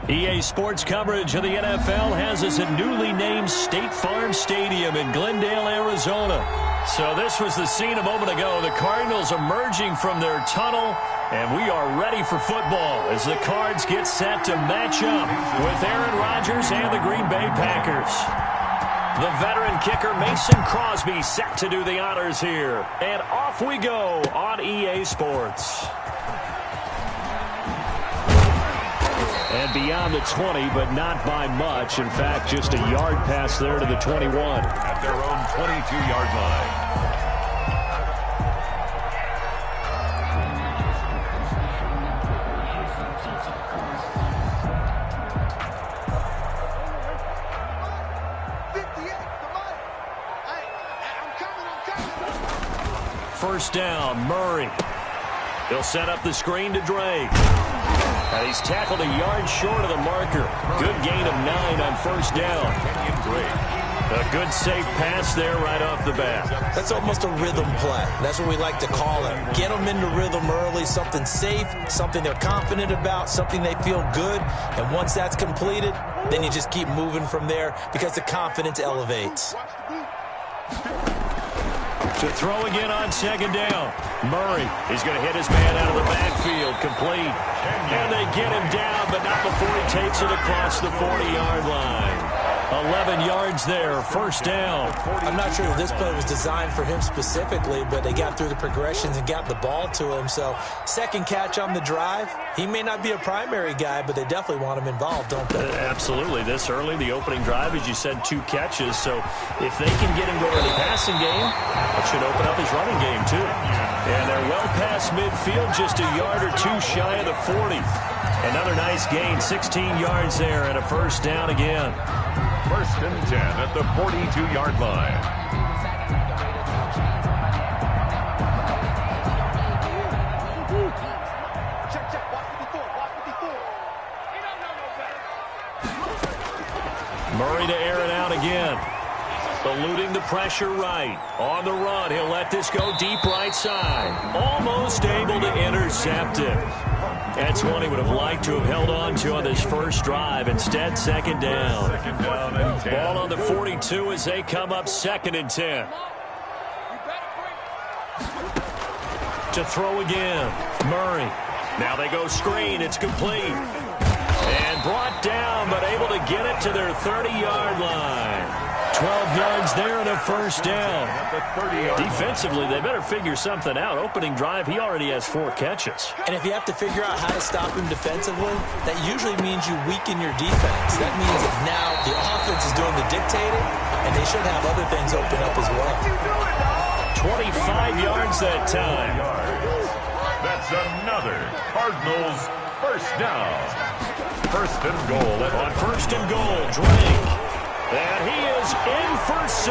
EA Sports coverage of the NFL has us at newly named State Farm Stadium in Glendale, Arizona. So this was the scene a moment ago. The Cardinals emerging from their tunnel, and we are ready for football as the Cards get set to match up with Aaron Rodgers and the Green Bay Packers. The veteran kicker Mason Crosby set to do the honors here. And off we go on EA Sports. And beyond the 20, but not by much. In fact, just a yard pass there to the 21. At their own 22-yard line. First down, Murray. He'll set up the screen to Drake. And he's tackled a yard short of the marker. Good gain of 9 on first down. A good safe pass there right off the bat. That's almost a rhythm play. That's what we like to call it. Get them into rhythm early, something safe, something they're confident about, something they feel good. And once that's completed, then you just keep moving from there because the confidence elevates. To throw again on second down. Murray is going to hit his man out of the backfield. Complete. And they get him down, but not before he takes it across the 40-yard line. 11 yards there, first down. I'm not sure if this play was designed for him specifically, but they got through the progressions and got the ball to him. So second catch on the drive. He may not be a primary guy, but they definitely want him involved, don't they? Absolutely. This early, the opening drive, as you said, 2 catches. So if they can get him going in the passing game, it should open up his running game too. And they're well past midfield, just a yard or 2 shy of the 40. Another nice gain, 16 yards there, and a first down again. First and 10 at the 42-yard line. Murray to air it out again. Eluding the pressure right. On the run, he'll let this go deep right side. Almost able to intercept it. That's one he would have liked to have held on to on this first drive. Instead, second down. Ball on the 42 as they come up second and 10. To throw again. Murray. Now they go screen. It's complete. And brought down, but able to get it to their 30-yard line. 12 yards there and a first down. Defensively, they better figure something out. Opening drive, he already has 4 catches. And if you have to figure out how to stop him defensively, that usually means you weaken your defense. That means that now the offense is doing the dictating, and they should have other things open up as well. 25 yards that time. That's another Cardinals first down. First and goal. On first and goal, Drake. And he is in for 6.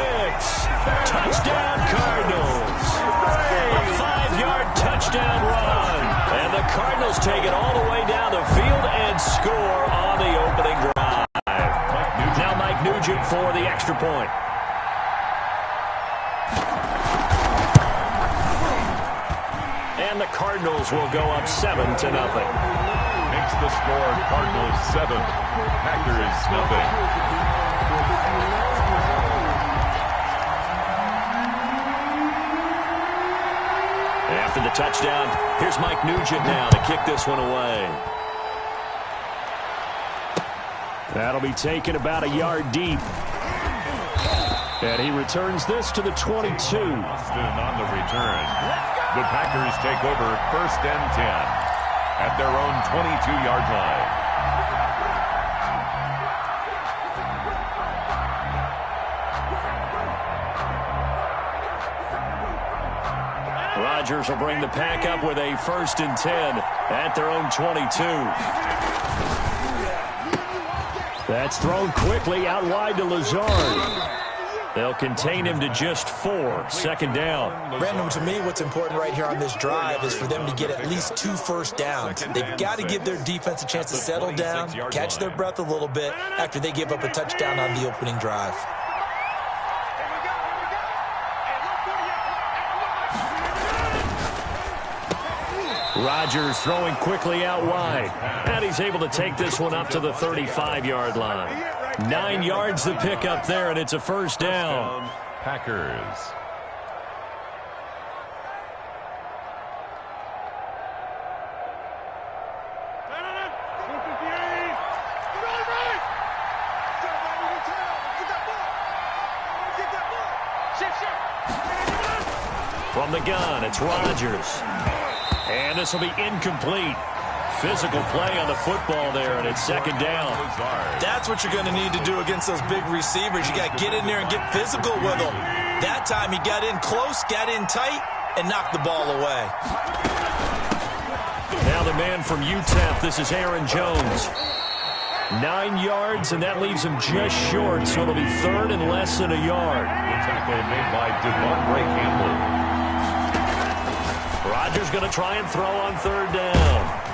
Touchdown, Cardinals. A 5-yard touchdown run. And the Cardinals take it all the way down the field and score on the opening drive. Now Mike Nugent for the extra point. And the Cardinals will go up 7-0. Makes the score Cardinals 7, Packers nothing. After the touchdown, here's Mike Nugent now to kick this one away. That'll be taken about a yard deep. And he returns this to the 22. Austin on the return. The Packers take over first and 10 at their own 22-yard line. Rodgers will bring the pack up with a first and 10 at their own 22. That's thrown quickly out wide to Lazard. They'll contain him to just 4. Second down. Brandon, to me, what's important right here on this drive is for them to get at least 2 first downs. They've got to give their defense a chance to settle down, catch their breath a little bit after they give up a touchdown on the opening drive. Rodgers throwing quickly out wide. And he's able to take this one up to the 35-yard line. 9 yards to pick up there, and it's a first down. Packers. From the gun, it's Rodgers. And this will be incomplete. Physical play on the football there, and it's second down. That's what you're going to need to do against those big receivers. You got to get in there and get physical with them. That time he got in close, got in tight, and knocked the ball away. Now the man from UTEP, this is Aaron Jones. 9 yards, and that leaves him just short, so it'll be third and less than a yard. The tackle made by Devontae Campbell. Rodgers going to try and throw on third down.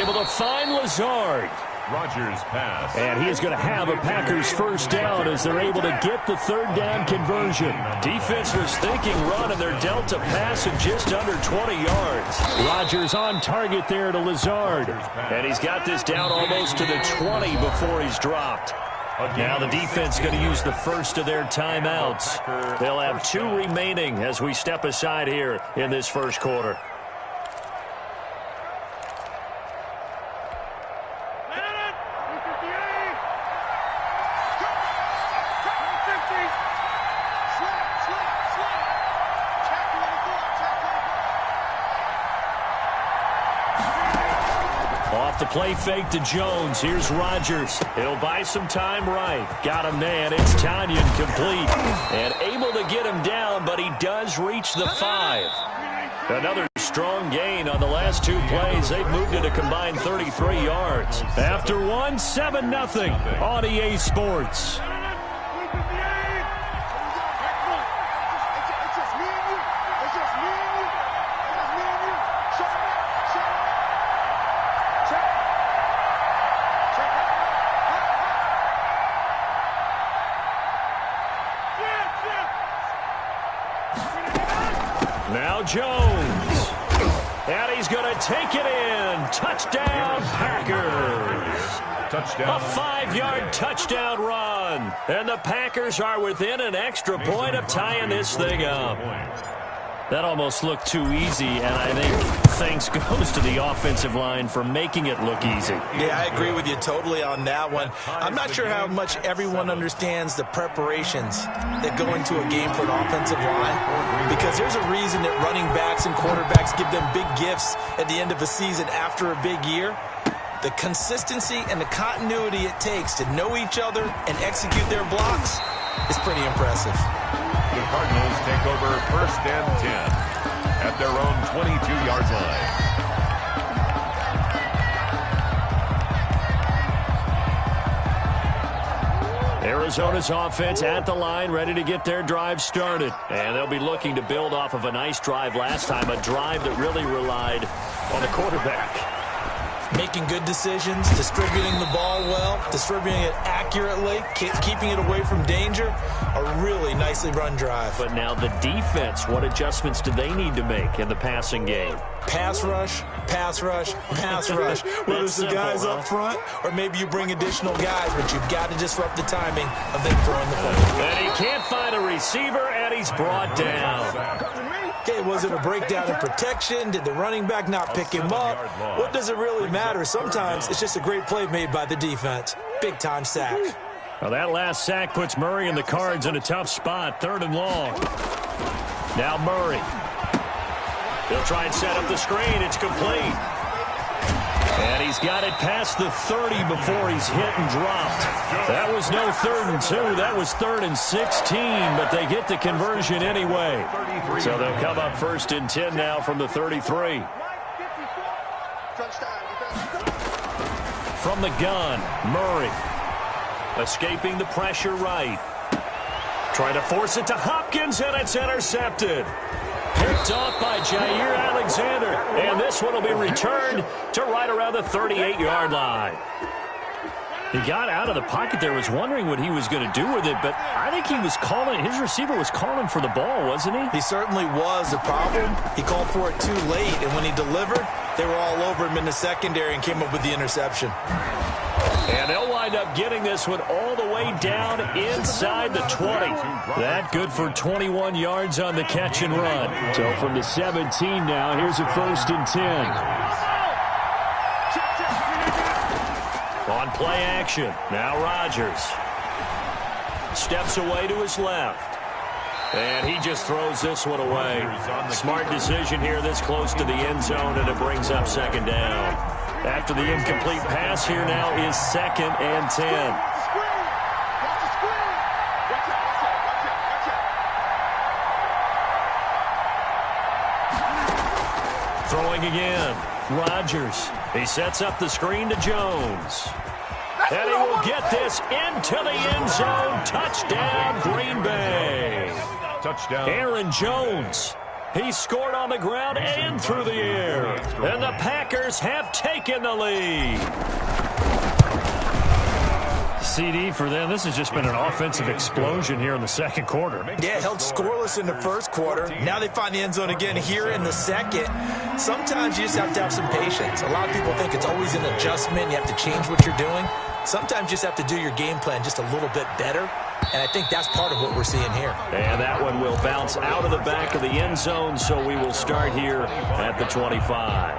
Able to find Lazard. Rodgers pass. And he is going to have a Packers first down as they're able to get the third down conversion. Defense was thinking run, and they're dealt a pass of just under 20 yards. Rodgers on target there to Lazard. And he's got this down almost to the 20 before he's dropped. Now the defense going to use the first of their timeouts. They'll have 2 remaining as we step aside here in this first quarter. Off the play fake to Jones. Here's Rodgers. He'll buy some time right. Got him, man. It's Tanyan complete. And able to get him down, but he does reach the 5. Another strong gain on the last 2 plays. They've moved it a combined 33 yards. After one, 7-0 on EA Sports. Now Jones. And he's going to take it in. Touchdown, Packers. Touchdown. A 5-yard touchdown run. And the Packers are within an extra point of tying this thing up. That almost looked too easy, and I think thanks goes to the offensive line for making it look easy. Yeah, I agree with you totally on that one. I'm not sure how much everyone understands the preparations that go into a game for an offensive line, because there's a reason that running backs and quarterbacks give them big gifts at the end of a season after a big year. The consistency and the continuity it takes to know each other and execute their blocks is pretty impressive. The Cardinals take over first and 10 at their own 22-yard line. Arizona's offense at the line, ready to get their drive started. And they'll be looking to build off of a nice drive last time, a drive that really relied on the quarterback. Making good decisions, distributing the ball well, distributing it accurately, keeping it away from danger. A really nicely run drive. But now the defense, what adjustments do they need to make in the passing game? Pass rush, pass rush, pass rush. Whether it's the guys up front or maybe you bring additional guys, but you've got to disrupt the timing of them throwing the ball. And he can't find a receiver, and he's brought down. Okay, was it a breakdown in protection? Did the running back not pick him up? What does it really matter? Sometimes it's just a great play made by the defense. Big-time sack. Well, that last sack puts Murray and the Cards in a tough spot. 3rd and long. Now Murray. He'll try and set up the screen. It's complete. And he's got it past the 30 before he's hit and dropped. That was no 3rd and 2. That was 3rd and 16, but they get the conversion anyway. So they'll come up 1st and 10 now from the 33. From the gun, Murray. Escaping the pressure right. Trying to force it to Hopkins, and it's intercepted. Picked off by Jair Alexander. And this one will be returned to right around the 38-yard line. He got out of the pocket there, was wondering what he was going to do with it, but I think he was calling, his receiver was calling for the ball, wasn't he? He certainly was. The problem, he called for it too late, and when he delivered, They were all over him in the secondary and came up with the interception. And they'll wind up getting this one all the way down inside the 20. That good for 21 yards on the catch and run. So from the 17 now, here's a 1st and 10. On play action, now Rodgers. Steps away to his left. And he just throws this one away. Smart decision here this close to the end zone, and it brings up 2nd down. After the incomplete pass, here now is 2nd and 10. Throwing again. Rodgers. He sets up the screen to Jones. And he will get this into the end zone. Touchdown, Green Bay. Touchdown. Aaron Jones. He scored on the ground and through the air. And the Packers have taken the lead. CD for them. This has just been an offensive explosion here in the 2nd quarter. Yeah, held scoreless in the 1st quarter. Now they find the end zone again here in the 2nd. Sometimes you just have to have some patience. A lot of people think it's always an adjustment. You have to change what you're doing. Sometimes you just have to do your game plan just a little bit better. And I think that's part of what we're seeing here. And that one will bounce out of the back of the end zone, so we will start here at the 25.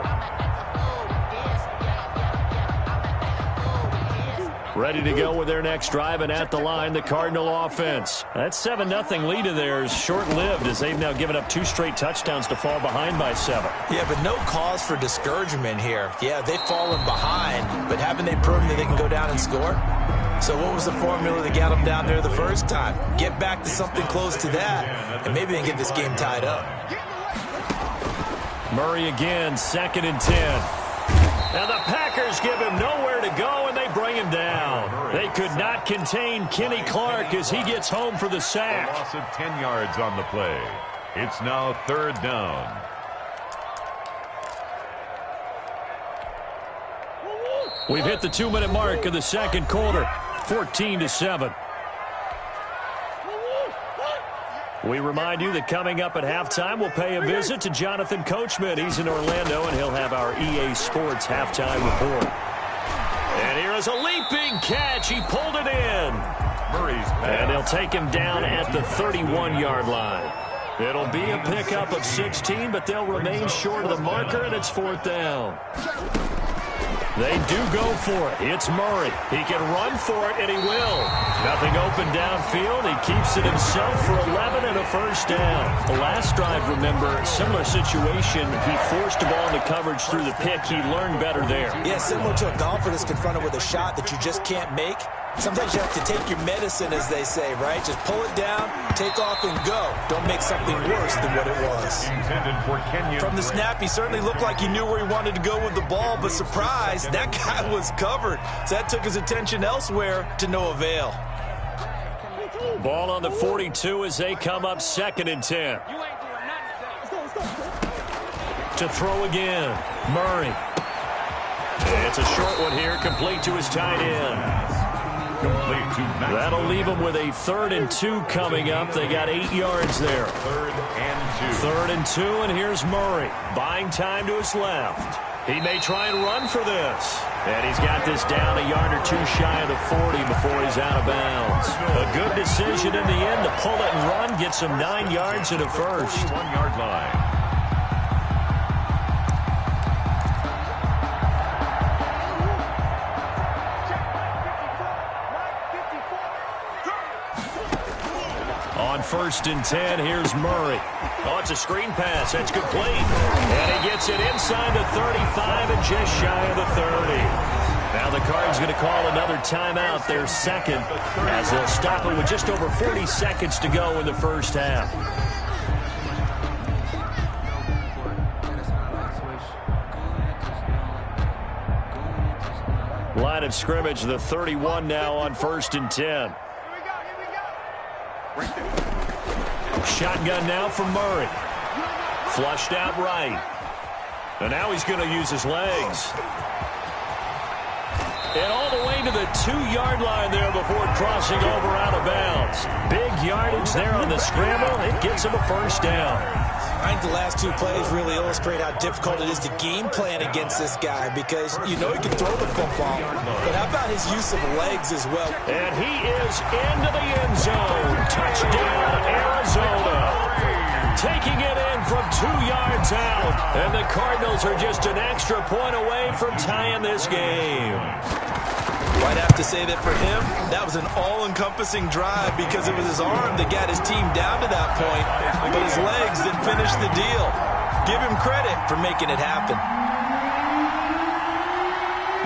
Ready to go with their next drive, and at the line, the Cardinal offense. That 7-0 lead of theirs short-lived as they've now given up 2 straight touchdowns to fall behind by 7. Yeah, but no cause for discouragement here. Yeah, they've fallen behind, but haven't they proven that they can go down and score? So what was the formula that got them down there the first time? Get back to something close to that, and maybe they can get this game tied up. Murray again, 2nd and 10. And the Packers give him nowhere to go, and they bring him down. They could not contain Kenny Clark as he gets home for the sack. A loss of 10 yards on the play. It's now 3rd down. We've hit the 2-minute mark of the 2nd quarter, 14-7. We remind you that coming up at halftime, we'll pay a visit to Jonathan Coachman. He's in Orlando, and he'll have our EA Sports halftime report. And here is a leaping catch. He pulled it in. And they'll take him down at the 31-yard line. It'll be a pickup of 16, but they'll remain short of the marker, and it's 4th down. They do go for it. It's Murray. He can run for it, and he will. Nothing open downfield. He keeps it himself for 11 and a 1st down. The last drive, remember, similar situation. He forced the ball into coverage through the pick. He learned better there. Yeah, similar to a golfer that's confronted with a shot that you just can't make. Sometimes you have to take your medicine, as they say, right? Just pull it down, take off, and go. Don't make something worse than what it was. From the snap, he certainly looked like he knew where he wanted to go with the ball, but surprise, that guy was covered. So that took his attention elsewhere to no avail. Ball on the 42 as they come up 2nd and 10. To throw again, Murray. It's a short one here, complete to his tight end. That'll leave them with a 3rd and 2 coming up. They got 8 yards there. 3rd and 2, and here's Murray. Buying time to his left. He may try and run for this. And he's got this down a yard or 2 shy of the 40 before he's out of bounds. A good decision in the end to pull it and run. Gets him 9 yards and a 1st. 1-yard line. On 1st and 10, here's Murray. Oh, it's a screen pass. That's complete. And he gets it inside the 35 and just shy of the 30. Now the Cards going to call another timeout, their 2nd, as they'll stop it with just over 40 seconds to go in the 1st half. Line of scrimmage, the 31 now on 1st and 10. Shotgun now for Murray. Flushed out right. And now he's going to use his legs. And all the way to the 2-yard line there before crossing over out of bounds. Big yardage there on the scramble. It gets him a 1st down. I think the last two plays really illustrate how difficult it is to game plan against this guy because you know he can throw the football, but how about his use of legs as well? And he is into the end zone. Touchdown, Arizona. Taking it in from 2 yards out. And the Cardinals are just an extra point away from tying this game. I'd have to say that for him, that was an all-encompassing drive because it was his arm that got his team down to that point, but his legs that finished the deal. Give him credit for making it happen.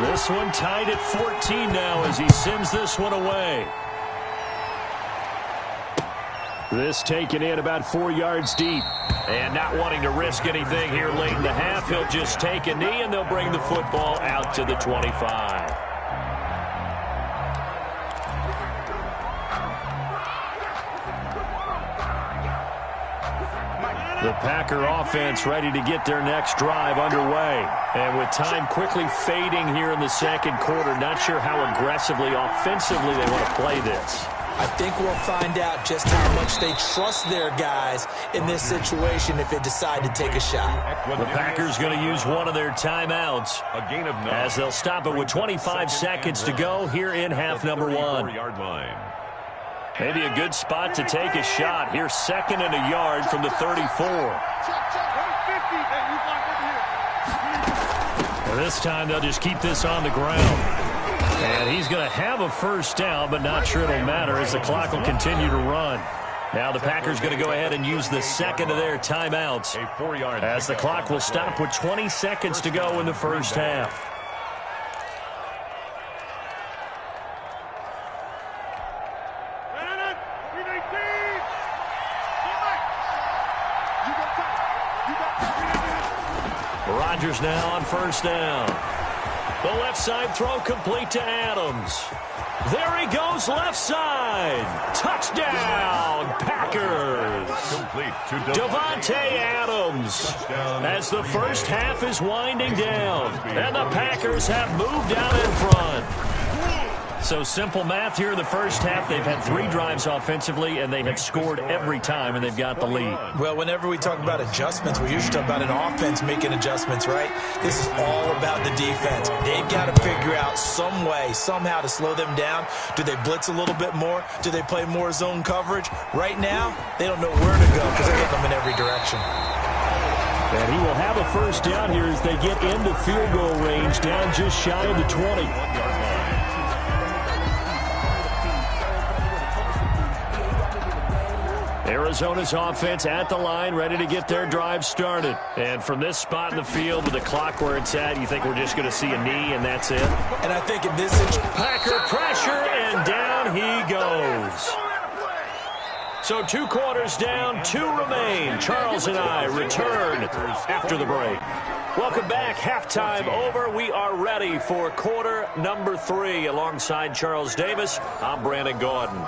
This one tied at 14 now as he sends this one away. This taken in about 4 yards deep. And not wanting to risk anything here late in the half, he'll just take a knee and they'll bring the football out to the 25. The Packer offense ready to get their next drive underway. And with time quickly fading here in the second quarter, not sure how aggressively, offensively they want to play this. I think we'll find out just how much they trust their guys in this situation if they decide to take a shot. The Packers going to use one of their timeouts as they'll stop it with 25 seconds to go here in half number one. Maybe a good spot to take a shot. Here's 2nd and a yard from the 34. And this time they'll just keep this on the ground. And he's going to have a first down, but not sure it'll matter as the clock will continue to run. Now the Packers going to go ahead and use the second of their timeouts as the clock will stop with 20 seconds to go in the first half. Rodgers now on first down. The left side throw complete to Adams. There he goes left side. Touchdown, Packers. Complete to Davante Adams. As the first half is winding down. And the Packers have moved out in front. So simple math here in the first half. They've had 3 drives offensively, and they have scored every time, and they've got the lead. Well, whenever we talk about adjustments, we usually talk about an offense making adjustments, right? This is all about the defense. They've got to figure out some way, somehow to slow them down. Do they blitz a little bit more? Do they play more zone coverage? Right now, they don't know where to go because they're hitting them in every direction. And he will have a first down here as they get into field goal range, down just shy of the 20. Arizona's offense at the line, ready to get their drive started. And from this spot in the field with the clock where it's at, you think we're just going to see a knee and that's it? And I think in this Packer pressure, and down he goes. So 2 quarters down, 2 remain. Charles and I return after the break. Welcome back. Halftime over. We are ready for quarter number 3. Alongside Charles Davis, I'm Brandon Gordon.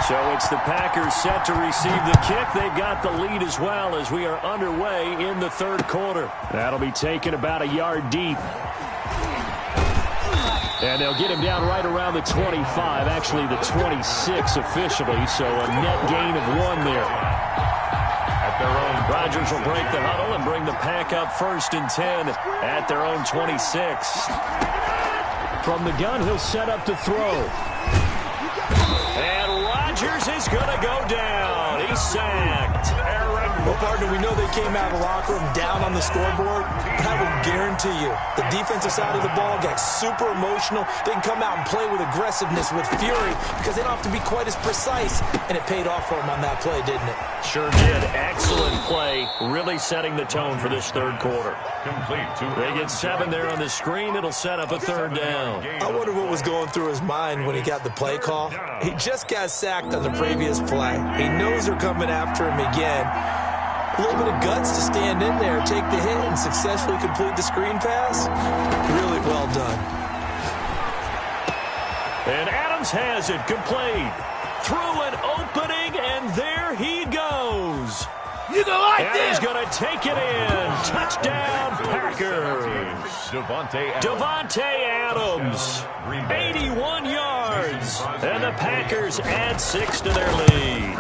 So it's the Packers set to receive the kick. They've got the lead as well as we are underway in the third quarter. That'll be taken about a yard deep. And they'll get him down right around the 25, actually the 26 officially, so a net gain of 1 there. At their own, Rodgers will break the huddle and bring the Pack up 1st and 10 at their own 26. From the gun, he'll set up to throw. And Rodgers is going to go down. He's sacked. Well, partner, we know they came out of the locker room down on the scoreboard, but I will guarantee you the defensive side of the ball got super emotional. They can come out and play with aggressiveness, with fury, because they don't have to be quite as precise, and it paid off for them on that play, didn't it? Sure did. Excellent play, really setting the tone for this third quarter. complete to They get 7 there on the screen. It'll set up a 3rd down. I wonder what was going through his mind when he got the play call. He just got sacked on the previous play. He knows they're coming after him again. A little bit of guts to stand in there, take the hit, and successfully complete the screen pass. Really well done. And Adams has it complete. Through an opening, and there he goes. And he's going to take it in. Touchdown, Packers. Devontae Adams, 81 yards. And the Packers add 6 to their lead.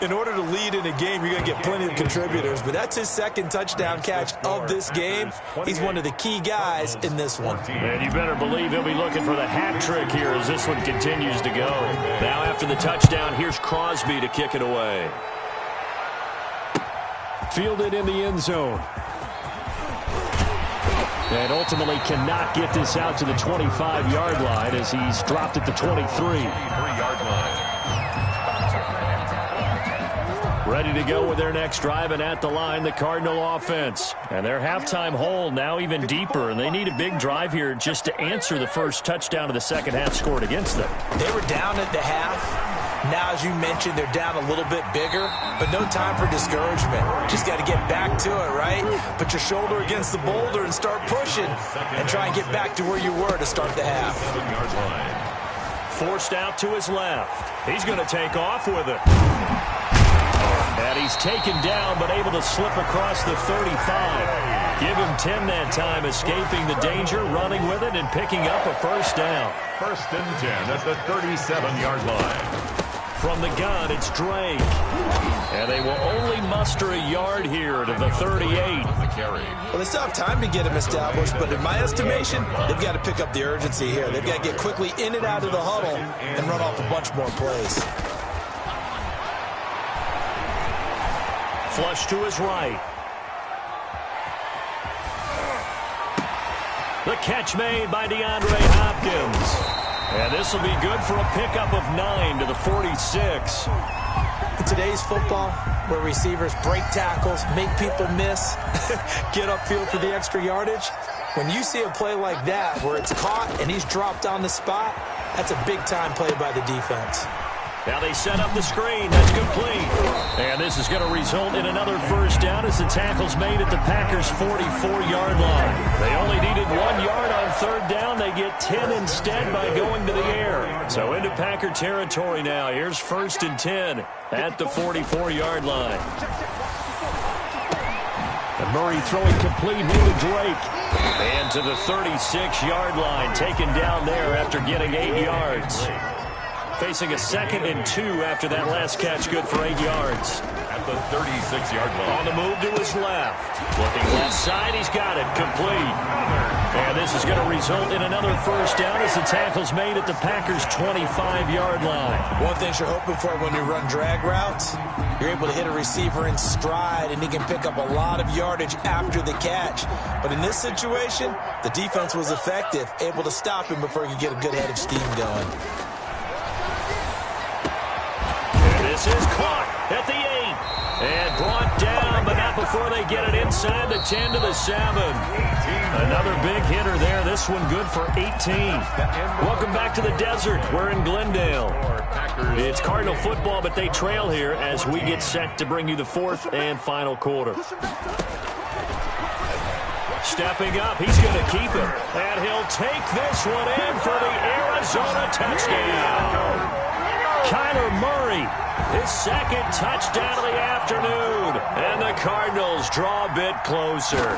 In order to lead in a game, you're going to get plenty of contributors, but that's his second touchdown catch of this game. He's one of the key guys in this one. And you better believe he'll be looking for the hat trick here as this one continues to go. Now after the touchdown, here's Crosby to kick it away. Fielded in the end zone. And ultimately cannot get this out to the 25-yard line as he's dropped at the 23-yard line. Ready to go with their next drive, and at the line, the Cardinal offense. And their halftime hole now even deeper, and they need a big drive here just to answer the first touchdown of the second half scored against them. They were down at the half. Now, as you mentioned, they're down a little bit bigger, but no time for discouragement. Just got to get back to it, right? Put your shoulder against the boulder and start pushing and try and get back to where you were to start the half. Forced out to his left. He's going to take off with it. And he's taken down, but able to slip across the 35. Give him 10 that time, escaping the danger, running with it, and picking up a first down. 1st and 10 at the 37-yard line. From the gun, it's Drake. And they will only muster a yard here to the 38. Well, they still have time to get him established, but in my estimation, they've got to pick up the urgency here. They've got to get quickly in and out of the huddle and run off a bunch more plays. Flush to his right. The catch made by DeAndre Hopkins. And this will be good for a pickup of 9 to the 46. In today's football, where receivers break tackles, make people miss, get upfield for the extra yardage, when you see a play like that where it's caught and he's dropped on the spot, that's a big-time play by the defense. Now they set up the screen. That's complete. And this is going to result in another first down as the tackle's made at the Packers' 44-yard line. They only needed 1 yard on third down. They get 10 instead by going to the air. So into Packer territory now. Here's 1st and 10 at the 44-yard line. And Murray throwing complete into Drake. And to the 36-yard line, taken down there after getting 8 yards. Facing a 2nd and 2 after that last catch, good for 8 yards. At the 36-yard line. On the move to his left. Looking left side, he's got it. Complete. And this is going to result in another first down as the tackle's made at the Packers' 25-yard line. One thing you're hoping for when you run drag routes, you're able to hit a receiver in stride, and he can pick up a lot of yardage after the catch. But in this situation, the defense was effective, able to stop him before he could get a good head of steam going. This is caught at the 8 and brought down, but not before they get it inside the 10 to the 7. Another big hitter there. This one good for 18. Welcome back to the desert. We're in Glendale. It's Cardinal football, but they trail here as we get set to bring you the 4th and final quarter. Stepping up, he's going to keep it. And he'll take this one in for the Arizona touchdown. Kyler Murray, his 2nd touchdown of the afternoon. And the Cardinals draw a bit closer.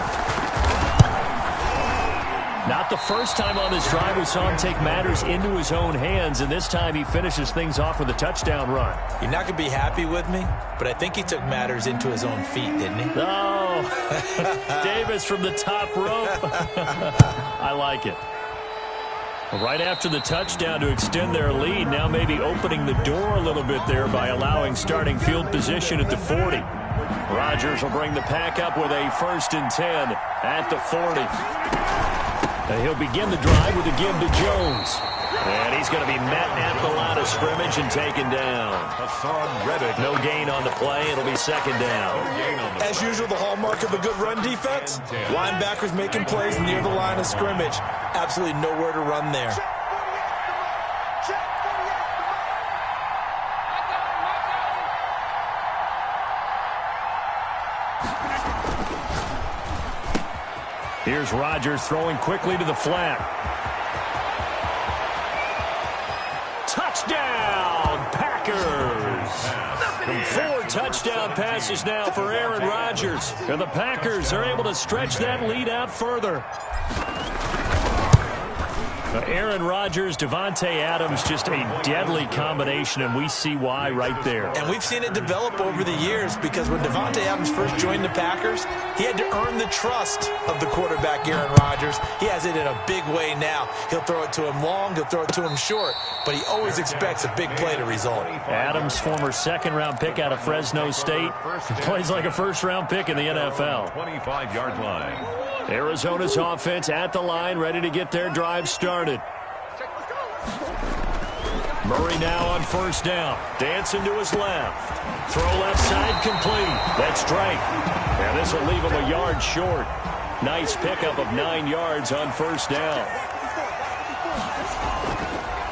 Not the first time on this drive we saw him take matters into his own hands, and this time he finishes things off with a touchdown run. You're not going to be happy with me, but I think he took matters into his own feet, didn't he? Oh, Davis from the top rope. I like it. Right after the touchdown to extend their lead, now maybe opening the door a little bit there by allowing starting field position at the 40. Rodgers will bring the pack up with a 1st and 10 at the 40. And he'll begin the drive with a give to Jones. And he's going to be met at the line of scrimmage and taken down. No gain on the play. It'll be 2nd down. As usual, the hallmark of a good run defense, linebackers making plays near the line of scrimmage. Absolutely nowhere to run there. Here's Rodgers throwing quickly to the flat. Touchdown, Packers! 4 touchdowns. down passes now for Aaron Rodgers. And the Packers are able to stretch that lead out further. Aaron Rodgers, Devontae Adams, just a deadly combination, and we see why right there. And we've seen it develop over the years because when Devontae Adams first joined the Packers, he had to earn the trust of the quarterback, Aaron Rodgers. He has it in a big way now. He'll throw it to him long, he'll throw it to him short, but he always expects a big play to result. Adams, former second-round pick out of Fresno State, plays like a first-round pick in the NFL. 25-yard line. Arizona's offense at the line, ready to get their drive started. Murray now on first down. Dancing to his left. Throw left side complete. That's strike. And this will leave him a yard short. Nice pickup of 9 yards on first down.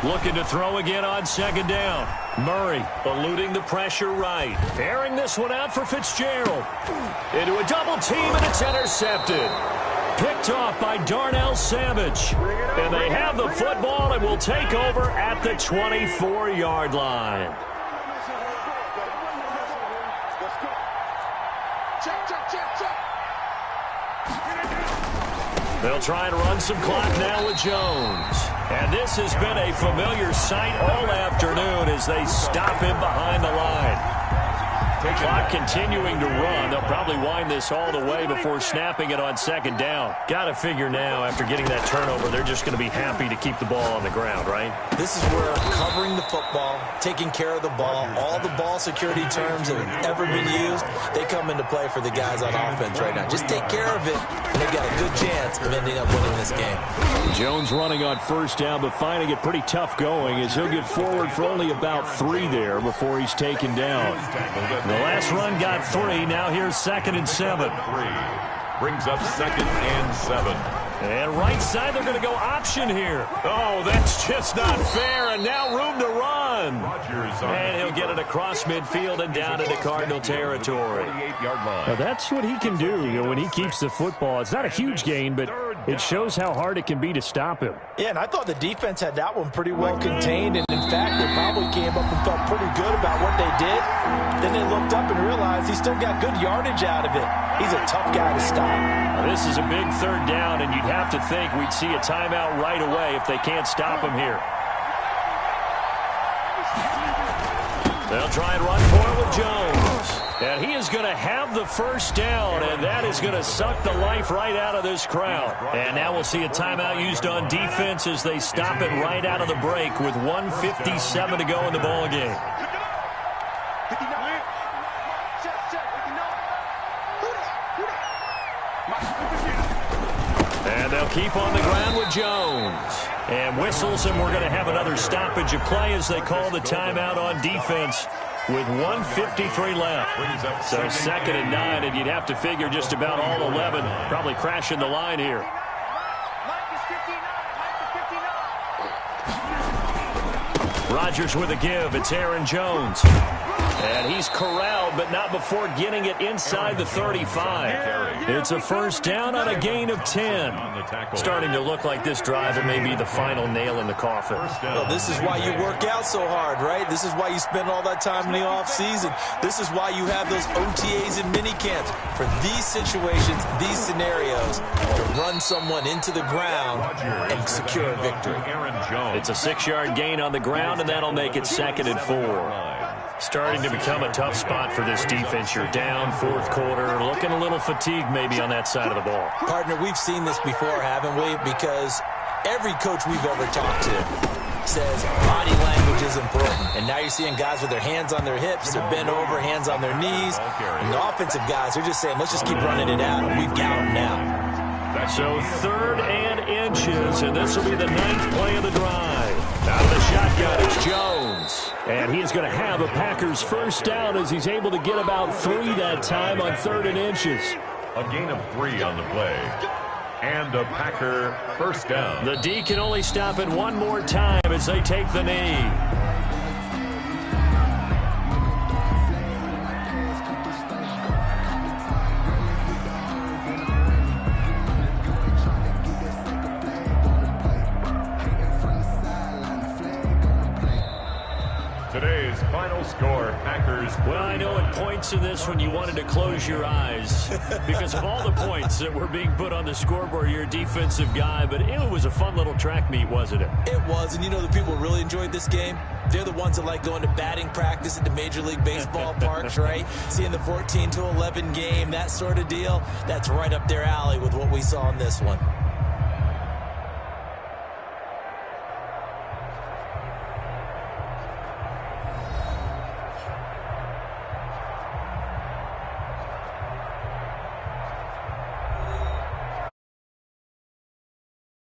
Looking to throw again on second down. Murray eluding the pressure right. Airing this one out for Fitzgerald. Into a double team, and it's intercepted. Picked off by Darnell Savage. And they have the football and will take over at the 24-yard line. They'll try and run some clock now with Jones. And this has been a familiar sight all afternoon as they stop him behind the line. Clock continuing to run. They'll probably wind this all the way before snapping it on second down. Got to figure now, after getting that turnover, they're just going to be happy to keep the ball on the ground, right? This is where covering the football, taking care of the ball, all the ball security terms that have ever been used, they come into play for the guys on offense right now. Just take care of it, and they've got a good chance of ending up winning this game. Jones running on first down, but finding it pretty tough going as he'll get forward for only about 3 there before he's taken down. The last run got 3. Now here's 2nd and 7. 3. Brings up 2nd and 7. And right side, they're going to go option here. Oh, that's just not fair. And now room to run. And he'll get it across midfield and down into Cardinal territory. Now, that's what he can do, when he keeps the football. It's not a huge gain, but it shows how hard it can be to stop him. Yeah, and I thought the defense had that one pretty well contained. And, in fact, they probably came up and felt pretty good about what they did. Then they looked up and realized he still got good yardage out of it. He's a tough guy to stop. Now, this is a big 3rd down, and you'd have to think we'd see a timeout right away if they can't stop him here. They'll try and run for it with Jones. And he is going to have the first down, and that is going to suck the life right out of this crowd. And now we'll see a timeout used on defense as they stop it right out of the break with 1:57 to go in the ballgame. And they'll keep on the ground with Jones. And whistles, and we're going to have another stoppage of play as they call the timeout on defense with 1:53 left. So 2nd and 9, and you'd have to figure just about all 11 probably crashing the line here. Rodgers with a give. It's Aaron Jones. And he's corralled, but not before getting it inside the 35. It's a first down on a gain of 10. Starting to look like this drive, it may be the final nail in the coffin. Well, this is why you work out so hard, right? This is why you spend all that time in the offseason. This is why you have those OTAs and minicamps. For these situations, these scenarios, to run someone into the ground and secure a victory. It's a 6-yard gain on the ground, and that'll make it 2nd and 4. Starting to become a tough spot for this defense. You're down 4th quarter, looking a little fatigued maybe on that side of the ball. Partner, we've seen this before, haven't we? Because every coach we've ever talked to says body language is important. And now you're seeing guys with their hands on their hips, they're bent over, hands on their knees. And the offensive guys are just saying, let's just keep running it out, and we've got them now. So 3rd and inches, and this will be the 9th play of the drive. Out of the shotgun, it's Jones. And he is going to have a Packers first down as he's able to get about 3 that time on 3rd and inches. A gain of 3 on the play. And a Packer first down. The D can only stop it one more time as they take the knee. Today's final score, Packers. Well, I know at points in this when you wanted to close your eyes because of all the points that were being put on the scoreboard. You're a defensive guy, but it was a fun little track meet, wasn't it? It was, and you know the people who really enjoyed this game? They're the ones that like going to batting practice at the Major League Baseball parks, right? Seeing the 14-11 game, that sort of deal. That's right up their alley with what we saw in this one.